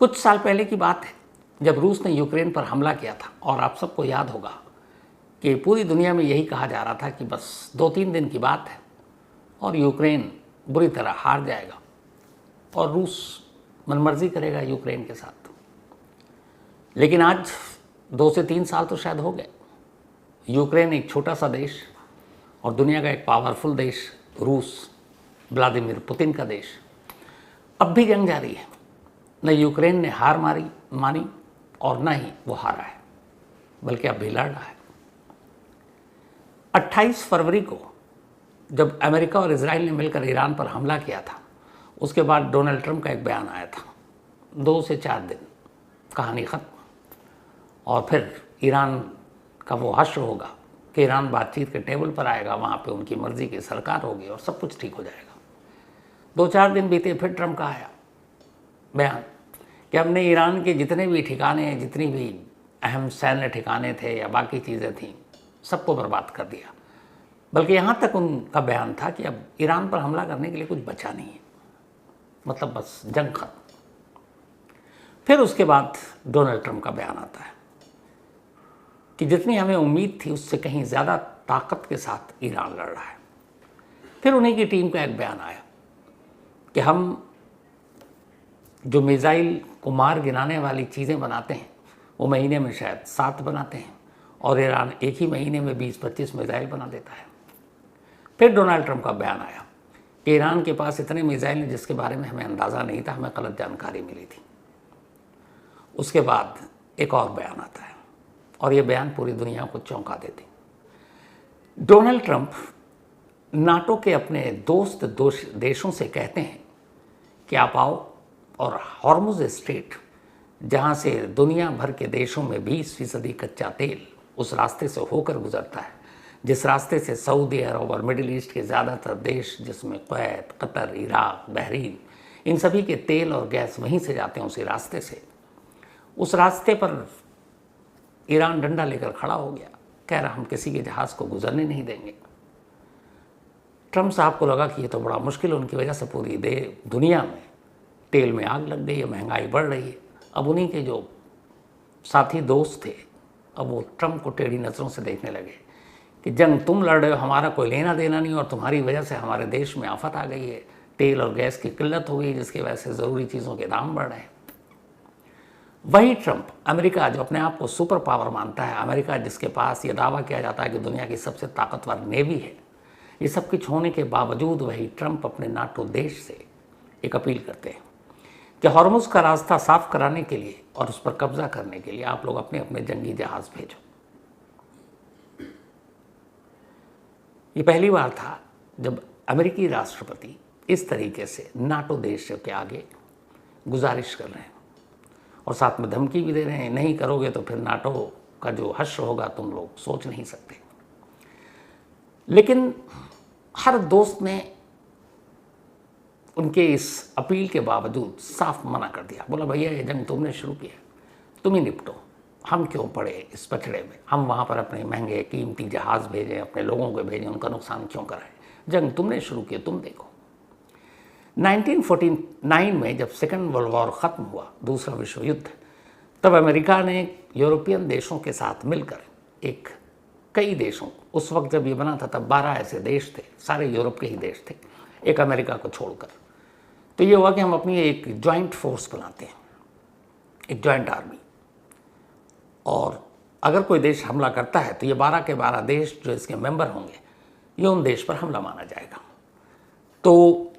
कुछ साल पहले की बात है जब रूस ने यूक्रेन पर हमला किया था, और आप सबको याद होगा कि पूरी दुनिया में यही कहा जा रहा था कि बस 2-3 दिन की बात है और यूक्रेन बुरी तरह हार जाएगा और रूस मनमर्जी करेगा यूक्रेन के साथ। लेकिन आज 2 से 3 साल तो शायद हो गए। यूक्रेन एक छोटा सा देश और दुनिया का एक पावरफुल देश रूस, व्लादिमीर पुतिन का देश, अब भी जंग जारी है। न यूक्रेन ने हार मानी और न ही वो हारा है, बल्कि अब भी लड़ रहा है। 28 फरवरी को जब अमेरिका और इजराइल ने मिलकर ईरान पर हमला किया था, उसके बाद डोनाल्ड ट्रंप का एक बयान आया था। 2 से 4 दिन कहानी ख़त्म, और फिर ईरान का वो हश्र होगा कि ईरान बातचीत के टेबल पर आएगा, वहाँ पे उनकी मर्ज़ी की सरकार होगी और सब कुछ ठीक हो जाएगा। 2-4 दिन बीते, फिर ट्रंप का आया बयान कि हमने ईरान के जितने भी ठिकाने, जितनी भी अहम सैन्य ठिकाने थे या बाकी चीज़ें थीं, सबको बर्बाद कर दिया। बल्कि यहाँ तक उनका बयान था कि अब ईरान पर हमला करने के लिए कुछ बचा नहीं है, मतलब बस जंग खत्म। फिर उसके बाद डोनाल्ड ट्रंप का बयान आता है कि जितनी हमें उम्मीद थी उससे कहीं ज़्यादा ताकत के साथ ईरान लड़ रहा है। फिर उन्हीं की टीम का एक बयान आया कि हम जो मिसाइल को मार गिराने वाली चीज़ें बनाते हैं वो महीने में शायद 7 बनाते हैं, और ईरान एक ही महीने में 20-25 मिसाइल बना देता है। फिर डोनाल्ड ट्रंप का बयान आया कि ईरान के पास इतने मिसाइल हैं जिसके बारे में हमें अंदाज़ा नहीं था, हमें गलत जानकारी मिली थी। उसके बाद एक और बयान आता है, और ये बयान पूरी दुनिया को चौंका देते। डोनाल्ड ट्रंप नाटो के अपने दोस्त देशों से कहते हैं कि आप आओ और हॉर्मुज़ स्ट्रेट, जहाँ से दुनिया भर के देशों में 20% कच्चा तेल उस रास्ते से होकर गुजरता है, जिस रास्ते से सऊदी अरब और मिडिल ईस्ट के ज़्यादातर देश, जिसमें कुवैत, कतर, इराक, बहरीन, इन सभी के तेल और गैस वहीं से जाते हैं, उसी रास्ते से। उस रास्ते पर ईरान डंडा लेकर खड़ा हो गया, कह रहा हम किसी के जहाज़ को गुजरने नहीं देंगे। ट्रंप साहब को लगा कि ये तो बड़ा मुश्किल है, उनकी वजह से पूरी दुनिया में तेल में आग लग गई है, महंगाई बढ़ रही है। अब उन्हीं के जो साथी दोस्त थे, अब वो ट्रंप को टेढ़ी नज़रों से देखने लगे कि जंग तुम लड़ रहे हो, हमारा कोई लेना देना नहीं, और तुम्हारी वजह से हमारे देश में आफत आ गई है, तेल और गैस की किल्लत हो गई, जिसकी वजह से ज़रूरी चीज़ों के दाम बढ़ रहे हैं। वही ट्रंप, अमेरिका जो अपने आप को सुपर पावर मानता है, अमेरिका जिसके पास ये दावा किया जाता है कि दुनिया की सबसे ताकतवर नेवी है, ये सब कुछ होने के बावजूद वही ट्रंप अपने नाटो देश से एक अपील करते हैं कि हॉर्मुज़ का रास्ता साफ कराने के लिए और उस पर कब्जा करने के लिए आप लोग अपने अपने जंगी जहाज़ भेजो। ये पहली बार था जब अमेरिकी राष्ट्रपति इस तरीके से नाटो देशों के आगे गुजारिश कर रहे हैं और साथ में धमकी भी दे रहे हैं, नहीं करोगे तो फिर नाटो का जो हश्र होगा तुम लोग सोच नहीं सकते। लेकिन हर दोस्त ने उनके इस अपील के बावजूद साफ मना कर दिया, बोला भैया ये जंग तुमने शुरू किया, तुम ही निपटो, हम क्यों पड़े इस पचड़े में, हम वहाँ पर अपने महंगे कीमती जहाज़ भेजें, अपने लोगों को भेजें, उनका नुकसान क्यों कराएं, जंग तुमने शुरू की, तुम देखो। 1949 में जब सेकेंड वर्ल्ड वॉर ख़त्म हुआ, दूसरा विश्व युद्ध, तब अमेरिका ने यूरोपियन देशों के साथ मिलकर कई देशों, उस वक्त जब ये बना था तब 12 ऐसे देश थे, सारे यूरोप के ही देश थे, एक अमेरिका को छोड़कर। तो ये हुआ कि हम अपनी एक जॉइंट फोर्स बनाते हैं, एक जॉइंट आर्मी, और अगर कोई देश हमला करता है तो ये 12 के 12 देश जो इसके मेंबर होंगे, ये उन देश पर हमला माना जाएगा। तो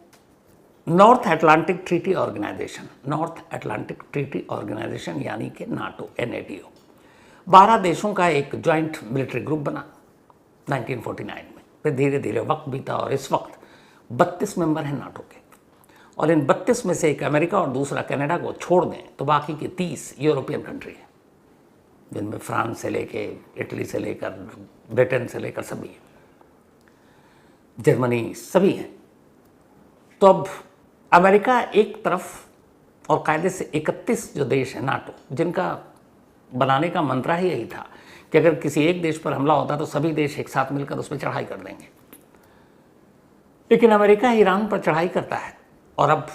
नॉर्थ अटलांटिक ट्रीटी ऑर्गेनाइजेशन यानी कि नाटो, NATO, 12 देशों का एक जॉइंट मिलिट्री ग्रुप बना 1949 में। फिर धीरे धीरे वक्त बीता और इस वक्त 32 मेंबर हैं नाटो के, और इन 32 में से एक अमेरिका और दूसरा कनाडा को छोड़ दें तो बाकी की 30 यूरोपियन कंट्री हैं, जिनमें फ्रांस से लेके, इटली से लेकर, ब्रिटेन से लेकर सभी, जर्मनी सभी हैं। तो अब अमेरिका एक तरफ और कायदे से 31 जो देश हैं नाटो, जिनका बनाने का मंत्र ही यही था कि अगर किसी एक देश पर हमला होता तो सभी देश एक साथ मिलकर उस पर चढ़ाई कर देंगे। लेकिन अमेरिका ईरान पर चढ़ाई करता है, और अब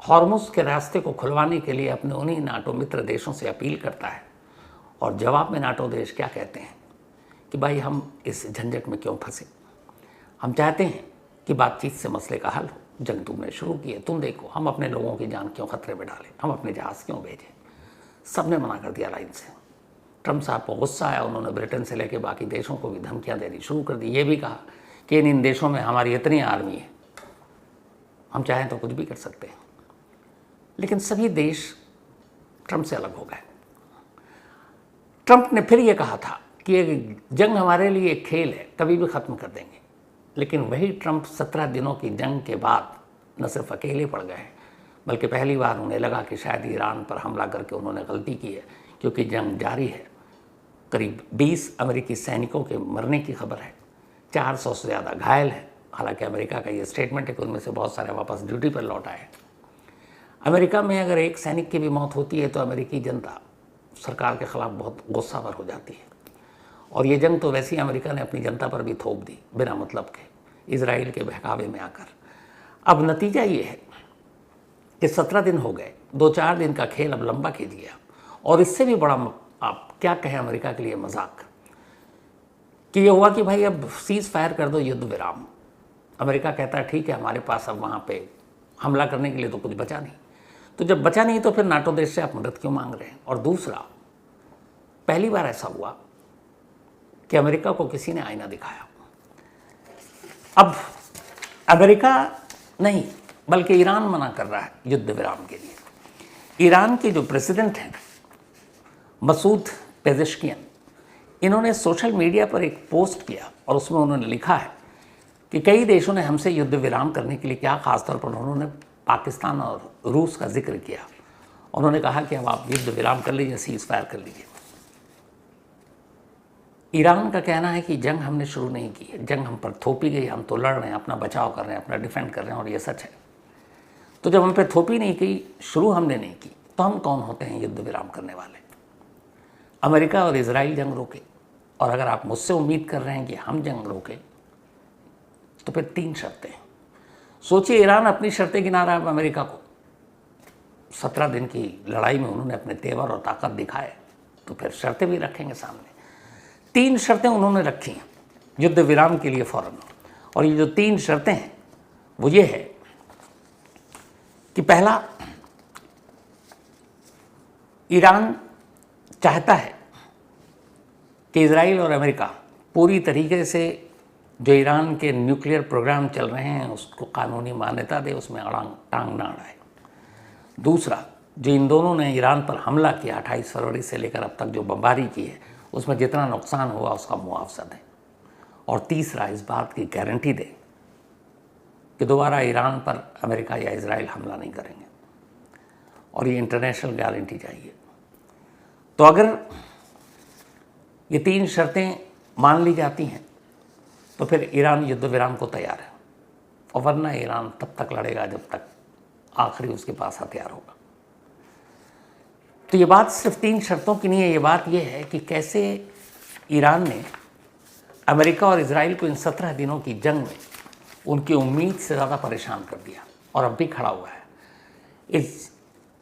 हॉर्मुज़ के रास्ते को खुलवाने के लिए अपने उन्हीं नाटो मित्र देशों से अपील करता है, और जवाब में नाटो देश क्या कहते हैं कि भाई हम इस झंझट में क्यों फंसे, हम चाहते हैं कि बातचीत से मसले का हल हो, जंग तुमने शुरू की है, तुम देखो हम अपने लोगों की जान क्यों खतरे में डालें, हम अपने जहाज़ क्यों भेजें। सबने मना कर दिया लाइन से। ट्रम्प साहब को गुस्सा आया, उन्होंने ब्रिटेन से लेकर बाकी देशों को भी धमकियाँ देनी शुरू कर दी। ये भी कहा कि इन देशों में हमारी इतनी आर्मी है, हम चाहें तो कुछ भी कर सकते हैं। लेकिन सभी देश ट्रम्प से अलग हो गए। ट्रम्प ने फिर ये कहा था कि ये जंग हमारे लिए एक खेल है, कभी भी ख़त्म कर देंगे। लेकिन वही ट्रम्प 17 दिनों की जंग के बाद न सिर्फ अकेले पड़ गए, बल्कि पहली बार उन्हें लगा कि शायद ईरान पर हमला करके उन्होंने गलती की है, क्योंकि जंग जारी है। करीब 20 अमेरिकी सैनिकों के मरने की खबर है, 400 से ज़्यादा घायल हैं। हालांकि अमेरिका का ये स्टेटमेंट है कि उनमें से बहुत सारे वापस ड्यूटी पर लौट आए। अमेरिका में अगर एक सैनिक की भी मौत होती है तो अमेरिकी जनता सरकार के ख़िलाफ़ बहुत गुस्सा पर हो जाती है। और ये जंग तो वैसे ही अमेरिका ने अपनी जनता पर भी थोप दी, बिना मतलब के, इजराइल के बहकावे में आकर। अब नतीजा ये है कि 17 दिन हो गए, 2-4 दिन का खेल अब लंबा खींच गया। और इससे भी बड़ा, आप क्या कहें, अमेरिका के लिए मजाक कि ये हुआ कि भाई अब सीज़ फायर कर दो, युद्ध विराम। अमेरिका कहता है ठीक है, हमारे पास अब वहाँ पे हमला करने के लिए तो कुछ बचा नहीं। तो जब बचा नहीं तो फिर नाटो देश से आप मदद क्यों मांग रहे हैं। और दूसरा, पहली बार ऐसा हुआ कि अमेरिका को किसी ने आईना दिखाया। अब अमेरिका नहीं बल्कि ईरान मना कर रहा है युद्ध विराम के लिए। ईरान के जो प्रेसिडेंट हैं मसूद पेजेश्कियन, इन्होंने सोशल मीडिया पर एक पोस्ट किया और उसमें उन्होंने लिखा है कि कई देशों ने हमसे युद्ध विराम करने के लिए क्या, ख़ासतौर पर उन्होंने पाकिस्तान और रूस का जिक्र किया। उन्होंने कहा कि अब आप युद्ध विराम कर लीजिए, सीज़ फायर कर लीजिए। ईरान का कहना है कि जंग हमने शुरू नहीं की है, जंग हम पर थोपी गई, हम तो लड़ रहे हैं, अपना बचाव कर रहे हैं, अपना डिफेंड कर रहे हैं, और ये सच है। तो जब हम पे थोपी नहीं की, शुरू हमने नहीं की, तो हम कौन होते हैं युद्ध विराम करने वाले। अमेरिका और इजराइल जंग रोके, और अगर आप मुझसे उम्मीद कर रहे हैं कि हम जंग रोके तो फिर 3 शर्तें हैं। सोचिए, ईरान अपनी शर्तें गिना रहा है अमेरिका को। 17 दिन की लड़ाई में उन्होंने अपने तेवर और ताकत दिखाए, तो फिर शर्तें भी रखेंगे सामने। 3 शर्तें उन्होंने रखी हैं युद्ध विराम के लिए फ़ौरन। और ये जो 3 शर्तें हैं वो ये है कि पहला, ईरान चाहता है कि इजराइल और अमेरिका पूरी तरीके से जो ईरान के न्यूक्लियर प्रोग्राम चल रहे हैं उसको कानूनी मान्यता दे, उसमें टांग ना अड़ाए। दूसरा, जो इन दोनों ने ईरान पर हमला किया 28 फरवरी से लेकर अब तक जो बमबारी की है, उसमें जितना नुकसान हुआ उसका मुआवजा दें। और तीसरा, इस बात की गारंटी दें कि दोबारा ईरान पर अमेरिका या इजराइल हमला नहीं करेंगे। और ये इंटरनेशनल गारंटी चाहिए। तो अगर ये 3 शर्तें मान ली जाती हैं तो फिर ईरान युद्ध विराम को तैयार है, और वरना ईरान तब तक लड़ेगा जब तक आखिरी उसके पास हथियार होगा। तो ये बात सिर्फ 3 शर्तों की नहीं है, ये बात ये है कि कैसे ईरान ने अमेरिका और इजराइल को इन 17 दिनों की जंग में उनकी उम्मीद से ज़्यादा परेशान कर दिया, और अब भी खड़ा हुआ है। इस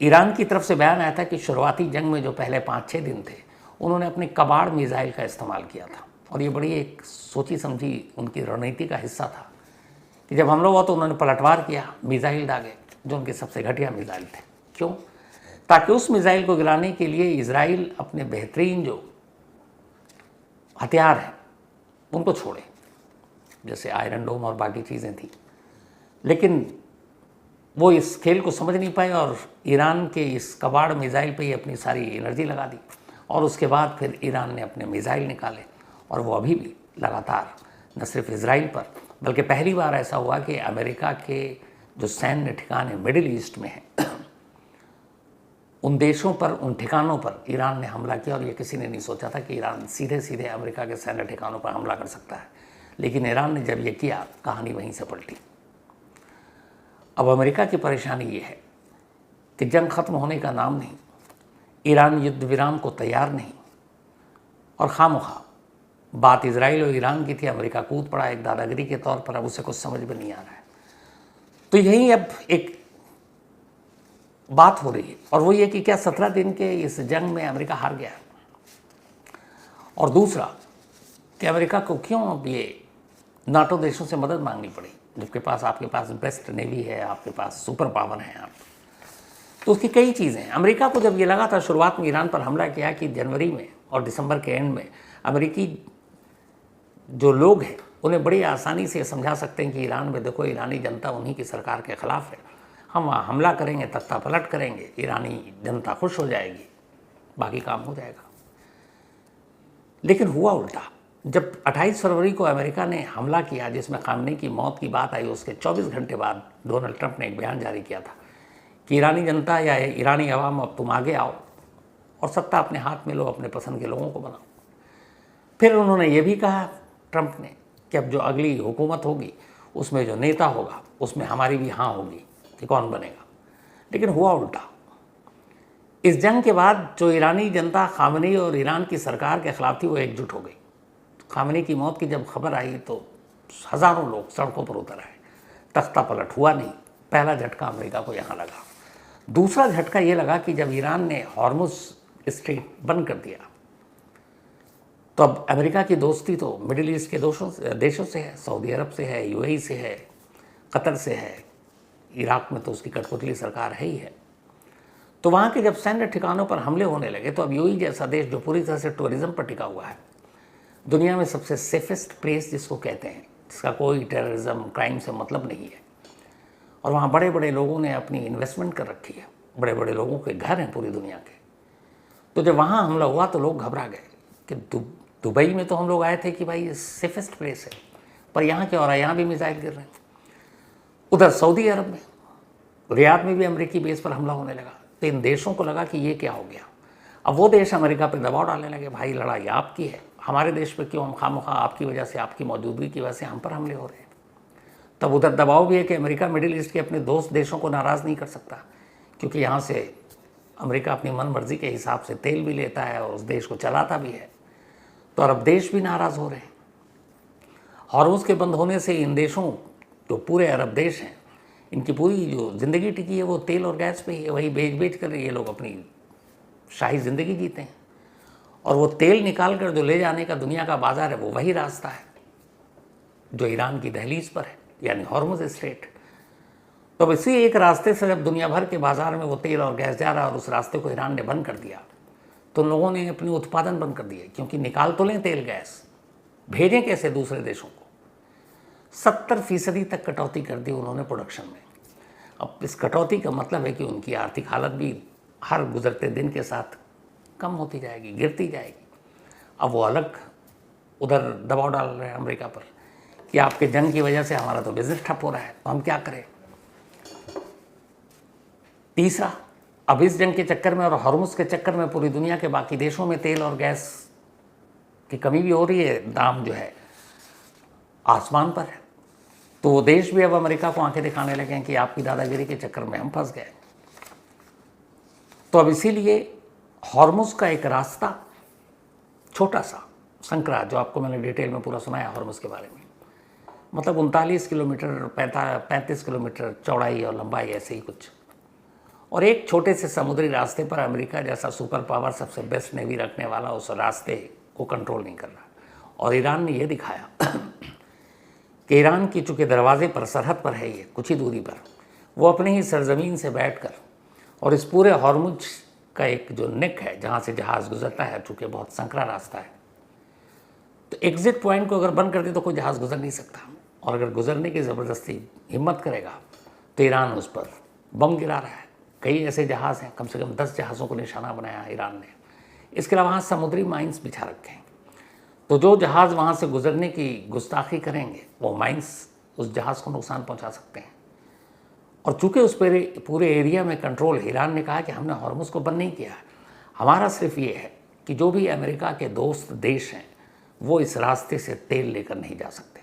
ईरान की तरफ से बयान आया था कि शुरुआती जंग में जो पहले 5-6 दिन थे उन्होंने अपने कबाड़ मिसाइल का इस्तेमाल किया था, और ये बड़ी एक सोची समझी उनकी रणनीति का हिस्सा था कि जब हमला हुआ तो उन्होंने पलटवार किया, मिसाइल दागे जो उनके सबसे घटिया मिसाइल थे। क्यों? ताकि उस मिसाइल को गिराने के लिए इजराइल अपने बेहतरीन जो हथियार हैं उनको छोड़े, जैसे आयरन डोम और बाकी चीज़ें थी। लेकिन वो इस खेल को समझ नहीं पाए और ईरान के इस कबाड़ मिसाइल पे ही अपनी सारी एनर्जी लगा दी, और उसके बाद फिर ईरान ने अपने मिसाइल निकाले, और वो अभी भी लगातार न सिर्फ इजराइल पर, बल्कि पहली बार ऐसा हुआ कि अमेरिका के जो सैन्य ठिकाने मिडिल ईस्ट में हैं उन देशों पर, उन ठिकानों पर ईरान ने हमला किया। और ये किसी ने नहीं सोचा था कि ईरान सीधे सीधे अमेरिका के सैन्य ठिकानों पर हमला कर सकता है, लेकिन ईरान ने जब ये किया, कहानी वहीं से पलटी। अब अमेरिका की परेशानी ये है कि जंग ख़त्म होने का नाम नहीं, ईरान युद्ध विराम को तैयार नहीं, और खामोखा बात इजराइल और ईरान की थी, अमेरिका कूद पड़ा एक दादागिरी के तौर पर। अब उसे कुछ समझ में नहीं आ रहा है। तो यही अब एक बात हो रही है, और वो ये कि क्या 17 दिन के इस जंग में अमेरिका हार गया, और दूसरा कि अमेरिका को क्यों अब ये नाटो देशों से मदद मांगनी पड़ी, जबकि आपके पास बेस्ट नेवी है, आपके पास सुपर पावर है आप। तो उसकी कई चीज़ें, अमेरिका को जब ये लगा था शुरुआत में ईरान पर हमला किया कि जनवरी में और दिसंबर के एंड में अमेरिकी जो लोग हैं उन्हें बड़ी आसानी से समझा सकते हैं कि ईरान में देखो ईरानी जनता उन्हीं की सरकार के ख़िलाफ़ है, हम हमला करेंगे, तख्ता पलट करेंगे, ईरानी जनता खुश हो जाएगी, बाकी काम हो जाएगा। लेकिन हुआ उल्टा। जब 28 फरवरी को अमेरिका ने हमला किया जिसमें खामनेई की मौत की बात आई, उसके 24 घंटे बाद डोनाल्ड ट्रंप ने एक बयान जारी किया था कि ईरानी जनता या ईरानी अवाम अब तुम आगे आओ और सत्ता अपने हाथ में लो, अपने पसंद के लोगों को बनाओ। फिर उन्होंने ये भी कहा ट्रंप ने कि अब जो अगली हुकूमत होगी उसमें जो नेता होगा उसमें हमारी भी हाँ होगी कि कौन बनेगा। लेकिन हुआ उल्टा। इस जंग के बाद जो ईरानी जनता खामनेई और ईरान की सरकार के खिलाफ थी वो एकजुट हो गई। खामनेई की मौत की जब खबर आई तो हज़ारों लोग सड़कों पर उतर आए। तख्ता पलट हुआ नहीं। पहला झटका अमेरिका को यहाँ लगा। दूसरा झटका ये लगा कि जब ईरान ने हॉर्मुज़ स्ट्रेट बंद कर दिया तो अब अमेरिका की दोस्ती तो मिडिल ईस्ट के देशों से है, सऊदी अरब से है, यूएई से है, कतर से है, इराक में तो उसकी कठपुतली सरकार है ही है। तो वहाँ के जब सैन्य ठिकानों पर हमले होने लगे तो अब यूएई जैसा देश जो पूरी तरह से टूरिज्म पर टिका हुआ है, दुनिया में सबसे सेफेस्ट प्लेस जिसको कहते हैं, जिसका कोई टेररिज्म क्राइम से मतलब नहीं है, और वहाँ बड़े बड़े लोगों ने अपनी इन्वेस्टमेंट कर रखी है, बड़े बड़े लोगों के घर हैं पूरी दुनिया के। तो जब वहाँ हमला हुआ तो लोग घबरा गए कि दुबई में तो हम लोग आए थे कि भाई सेफेस्ट प्लेस है, पर यहाँ क्या हो रहा है, यहाँ भी मिसाइल गिर रहे हैं। उधर सऊदी अरब में रियाद में भी अमेरिकी बेस पर हमला होने लगा। तो इन देशों को लगा कि ये क्या हो गया। अब वो देश अमेरिका पर दबाव डालने लगे, भाई लड़ाई आपकी है, हमारे देश पे क्यों हम खामखा आपकी वजह से, आपकी मौजूदगी की वजह से हम पर हमले हो रहे हैं। तब उधर दबाव भी है कि अमेरिका मिडिल ईस्ट के अपने दोस्त देशों को नाराज़ नहीं कर सकता, क्योंकि यहाँ से अमेरिका अपनी मन मर्जी के हिसाब से तेल भी लेता है और उस देश को चलाता भी है। तो अरब देश भी नाराज़ हो रहे हैं। हॉर्मुज़ के बंद होने से इन देशों, जो पूरे अरब देश हैं, इनकी पूरी जो ज़िंदगी टिकी है वो तेल और गैस पे ही है। वही बेच कर ये लोग अपनी शाही ज़िंदगी जीते हैं, और वो तेल निकाल कर जो ले जाने का दुनिया का बाज़ार है वो वही रास्ता है जो ईरान की दहलीज पर है, यानी हॉर्मुज़ स्ट्रेट। तो अब इसी एक रास्ते से जब दुनिया भर के बाज़ार में वो तेल और गैस जा रहा है और उस रास्ते को ईरान ने बंद कर दिया, तो लोगों ने अपनी उत्पादन बंद कर दिए, क्योंकि निकाल तो लें तेल गैस, भेजें कैसे दूसरे देशों को। 70% तक कटौती कर दी उन्होंने प्रोडक्शन में। अब इस कटौती का मतलब है कि उनकी आर्थिक हालत भी हर गुजरते दिन के साथ कम होती जाएगी, गिरती जाएगी। अब वो अलग उधर दबाव डाल रहे हैं अमेरिका पर कि आपके जंग की वजह से हमारा तो बिजनेस ठप हो रहा है, तो हम क्या करें। तीसरा, अब इस जंग के चक्कर में और हॉर्मुज़ के चक्कर में पूरी दुनिया के बाकी देशों में तेल और गैस की कमी भी हो रही है, दाम जो है आसमान पर है। तो वो देश भी अब अमेरिका को आंखें दिखाने लगे हैं कि आपकी दादागिरी के चक्कर में हम फंस गए। तो अब इसीलिए हॉर्मुज़ का एक रास्ता, छोटा सा संकरा, जो आपको मैंने डिटेल में पूरा सुनाया हॉर्मुज़ के बारे में, मतलब 39 किलोमीटर 35 किलोमीटर चौड़ाई और लंबाई, ऐसे ही कुछ, और एक छोटे से समुद्री रास्ते पर अमेरिका जैसा सुपर पावर, सबसे बेस्ट नेवी रखने वाला, उस रास्ते को कंट्रोल नहीं कर रहा। और ईरान ने यह दिखाया कि ईरान की चूँकि दरवाजे पर, सरहद पर है, ये कुछ ही दूरी पर, वो अपने ही सरजमीन से बैठकर और इस पूरे हॉर्मुज़ का एक जो नेक है जहाँ से जहाज़ गुजरता है, चूँकि बहुत संकरा रास्ता है, तो एग्ज़िट पॉइंट को अगर बंद कर दे तो कोई जहाज़ गुजर नहीं सकता, और अगर गुजरने की ज़बरदस्ती हिम्मत करेगा तो ईरान उस पर बम गिरा रहा है। कई ऐसे जहाज़ हैं, कम से कम 10 जहाज़ों को निशाना बनाया ईरान ने। इसके अलावा वहाँ समुद्री माइंस बिछा रखे हैं, तो जो जहाज़ वहाँ से गुजरने की गुस्ताखी करेंगे वो माइंस उस जहाज़ को नुकसान पहुँचा सकते हैं। और चूँकि उस पूरे एरिया में कंट्रोल, ईरान ने कहा कि हमने हॉर्मुज़ को बंद नहीं किया, हमारा सिर्फ ये है कि जो भी अमेरिका के दोस्त देश हैं वो इस रास्ते से तेल लेकर नहीं जा सकते,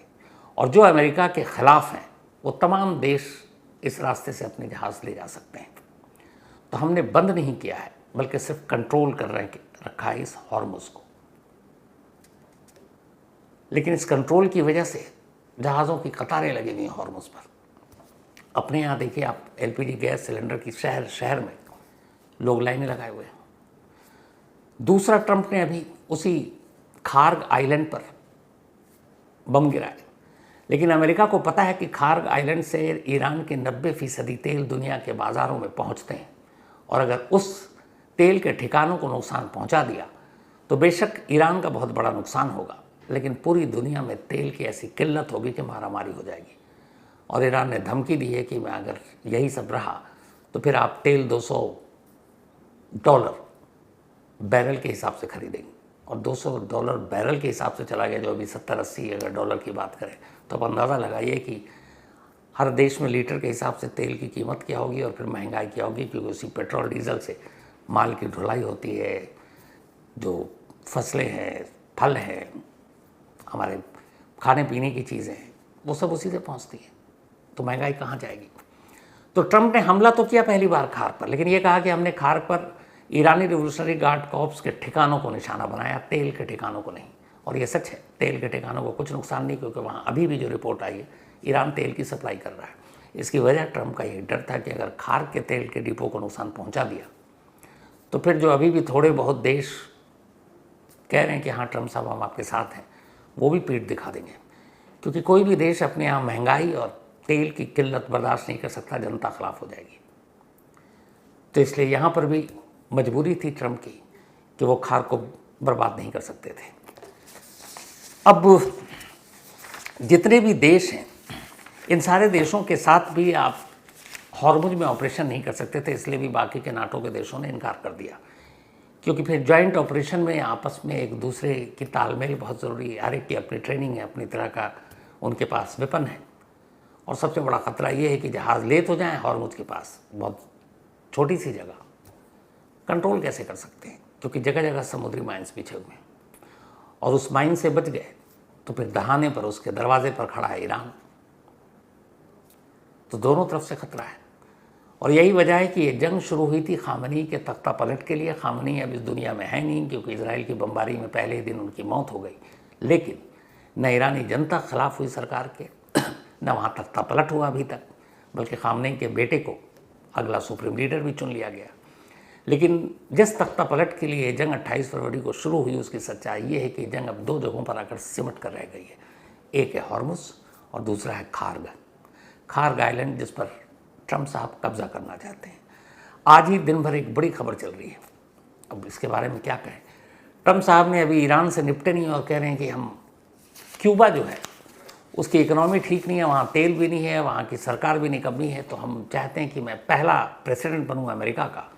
और जो अमेरिका के ख़िलाफ़ हैं वो तमाम देश इस रास्ते से अपने जहाज़ ले जा सकते हैं। तो हमने बंद नहीं किया है, बल्कि सिर्फ कंट्रोल कर रखा है इस हॉर्मुज़ को। लेकिन इस कंट्रोल की वजह से जहाज़ों की कतारें लगी हुई हैं हॉर्मुज़ पर। अपने यहाँ देखिए आप एलपीजी गैस सिलेंडर की शहर शहर में लोग लाइनें लगाए हुए हैं। दूसरा, ट्रंप ने अभी उसी खार्ग आइलैंड पर बम गिराए, लेकिन अमेरिका को पता है कि खार्ग आइलैंड से ईरान के 90% तेल दुनिया के बाज़ारों में पहुंचते हैं, और अगर उस तेल के ठिकानों को नुकसान पहुंचा दिया तो बेशक ईरान का बहुत बड़ा नुकसान होगा, लेकिन पूरी दुनिया में तेल की ऐसी किल्लत होगी कि मारामारी हो जाएगी। और ईरान ने धमकी दी है कि मैं अगर यही सब रहा तो फिर आप तेल $200 बैरल के हिसाब से खरीदेंगे, और $200 बैरल के हिसाब से चला गया, जो अभी 70-80 अगर डॉलर की बात करें तो आप अंदाज़ा लगाइए कि हर देश में लीटर के हिसाब से तेल की कीमत क्या होगी, और फिर महंगाई क्या होगी, क्योंकि उसी पेट्रोल डीजल से माल की ढुलाई होती है, जो फसलें हैं, फल हैं, हमारे खाने पीने की चीज़ें हैं, वो सब उसी से पहुंचती है, तो महंगाई कहाँ जाएगी। तो ट्रंप ने हमला तो किया पहली बार खार्ग पर, लेकिन ये कहा कि हमने खार्ग पर ईरानी रिवोल्यूशनरी गार्ड कॉर्प्स के ठिकानों को निशाना बनाया, तेल के ठिकानों को नहीं। और ये सच है, तेल के ठिकानों को कुछ नुकसान नहीं, क्योंकि वहाँ अभी भी जो रिपोर्ट आई है ईरान तेल की सप्लाई कर रहा है। इसकी वजह ट्रंप का ये डर था कि अगर खार्ग के तेल के डिपो को नुकसान पहुँचा दिया तो फिर जो अभी भी थोड़े बहुत देश कह रहे हैं कि हाँ ट्रंप साहब हम आपके साथ हैं, वो भी पीठ दिखा देंगे, क्योंकि कोई भी देश अपने यहाँ महंगाई और तेल की किल्लत बर्दाश्त नहीं कर सकता, जनता खिलाफ हो जाएगी। तो इसलिए यहाँ पर भी मजबूरी थी ट्रंप की कि वो खार्ग को बर्बाद नहीं कर सकते थे। अब जितने भी देश हैं, इन सारे देशों के साथ भी आप हॉर्मुज में ऑपरेशन नहीं कर सकते थे, इसलिए भी बाकी के नाटो के देशों ने इनकार कर दिया, क्योंकि फिर जॉइंट ऑपरेशन में आपस में एक दूसरे की तालमेल बहुत ज़रूरी है। हर एक की अपनी ट्रेनिंग है, अपनी तरह का उनके पास वेपन है, और सबसे बड़ा ख़तरा ये है कि जहाज़ लेट हो जाए हॉर्मुज के पास, बहुत छोटी सी जगह, कंट्रोल कैसे कर सकते हैं, क्योंकि जगह जगह समुद्री माइंस बिछे हुए हैं, और उस माइन से बच गए तो फिर दहाने पर, उसके दरवाजे पर खड़ा है ईरान। तो दोनों तरफ से खतरा है, और यही वजह है कि ये जंग शुरू हुई थी खामनी के तख्ता पलट के लिए। खामनी अब इस दुनिया में है नहीं, क्योंकि इजराइल की बमबारी में पहले ही दिन उनकी मौत हो गई, लेकिन न ईरानी जनता खिलाफ हुई सरकार के, न वहाँ तख्ता पलट हुआ अभी तक, बल्कि खामनी के बेटे को अगला सुप्रीम लीडर भी चुन लिया गया। लेकिन जिस तख्ता पलट के लिए जंग 28 फरवरी को शुरू हुई, उसकी सच्चाई ये है कि जंग अब दो जगहों पर आकर सिमट कर रह गई है। एक है हॉर्मुज और दूसरा है खार्ग आइलैंड, जिस पर ट्रंप साहब कब्जा करना चाहते हैं। आज ही दिन भर एक बड़ी खबर चल रही है, अब इसके बारे में क्या कहें। ट्रंप साहब ने अभी ईरान से निपटे नहीं और कह रहे हैं कि हम क्यूबा जो है उसकी इकोनॉमी ठीक नहीं है, वहाँ तेल भी नहीं है, वहाँ की सरकार भी निकम्मी है, तो हम चाहते हैं कि मैं पहला प्रेसिडेंट बनूँ अमेरिका का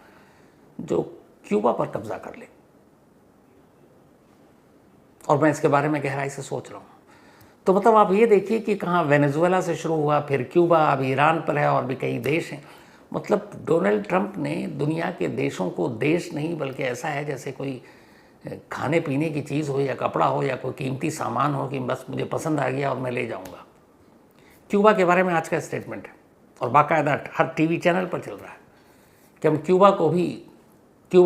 जो क्यूबा पर कब्जा कर ले, और मैं इसके बारे में गहराई से सोच रहा हूँ। तो मतलब आप ये देखिए कि कहाँ वेनेजुएला से शुरू हुआ, फिर क्यूबा, अब ईरान पर है, और भी कई देश हैं। मतलब डोनाल्ड ट्रंप ने दुनिया के देशों को देश नहीं, बल्कि ऐसा है जैसे कोई खाने पीने की चीज़ हो या कपड़ा हो या कोई कीमती सामान हो कि बस मुझे पसंद आ गया और मैं ले जाऊंगा। क्यूबा के बारे में आज का स्टेटमेंट है, और बाकायदा हर टीवी चैनल पर चल रहा है कि हम क्यूबा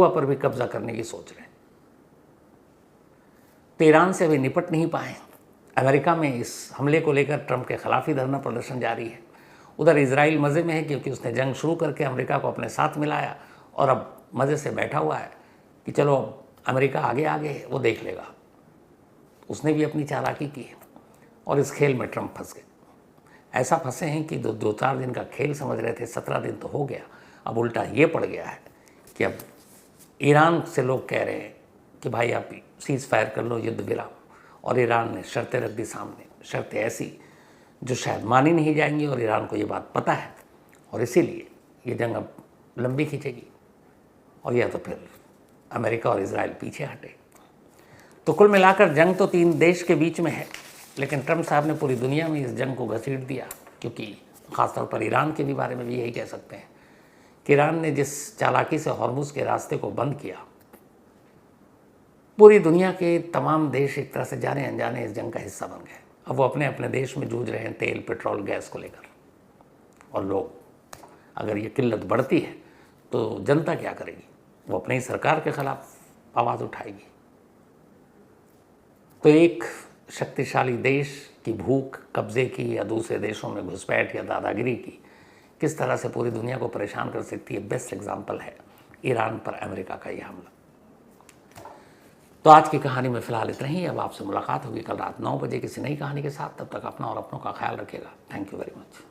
पर भी कब्जा करने की सोच रहे हैं। तो ईरान से अभी निपट नहीं पाए। अमेरिका में इस हमले को लेकर ट्रंप के खिलाफ ही धरना प्रदर्शन जारी है। उधर इजराइल मज़े में है, क्योंकि उसने जंग शुरू करके अमेरिका को अपने साथ मिलाया, और अब मज़े से बैठा हुआ है कि चलो अमेरिका आगे है, वो देख लेगा। उसने भी अपनी चालाकी की है, और इस खेल में ट्रंप फंस गए। ऐसा फंसे हैं कि 2-4 दिन का खेल समझ रहे थे, 17 दिन तो हो गया, अब उल्टा ये पड़ गया है कि अब ईरान से लोग कह रहे हैं कि भाई आप सीज़ फायर कर लो, युद्ध विराम, और ईरान ने शर्तें रख दी सामने, शर्तें ऐसी जो शायद मानी नहीं जाएंगी, और ईरान को ये बात पता है, और इसीलिए ये जंग अब लंबी खींचेगी, और या तो फिर अमेरिका और इजराइल पीछे हटे। तो कुल मिलाकर जंग तो 3 देश के बीच में है, लेकिन ट्रंप साहब ने पूरी दुनिया में इस जंग को घसीट दिया, क्योंकि ख़ासतौर पर ईरान के भी बारे में भी यही कह सकते हैं कि ईरान ने जिस चालाकी से हॉर्मुज के रास्ते को बंद किया, पूरी दुनिया के तमाम देश एक तरह से जाने अनजाने इस जंग का हिस्सा बन गए। अब वो अपने अपने देश में जूझ रहे हैं तेल, पेट्रोल, गैस को लेकर, और लोग, अगर ये किल्लत बढ़ती है तो जनता क्या करेगी? वो अपनी सरकार के खिलाफ आवाज़ उठाएगी। तो एक शक्तिशाली देश की भूख कब्जे की, या दूसरे देशों में घुसपैठ या दादागिरी की, किस तरह से पूरी दुनिया को परेशान कर सकती है, बेस्ट एग्जाम्पल है ईरान पर अमेरिका का यह हमला। तो आज की कहानी में फ़िलहाल इतना ही। अब आपसे मुलाकात होगी कल रात 9 बजे किसी नई कहानी के साथ। तब तक अपना और अपनों का ख्याल रखिएगा। Thank you very much.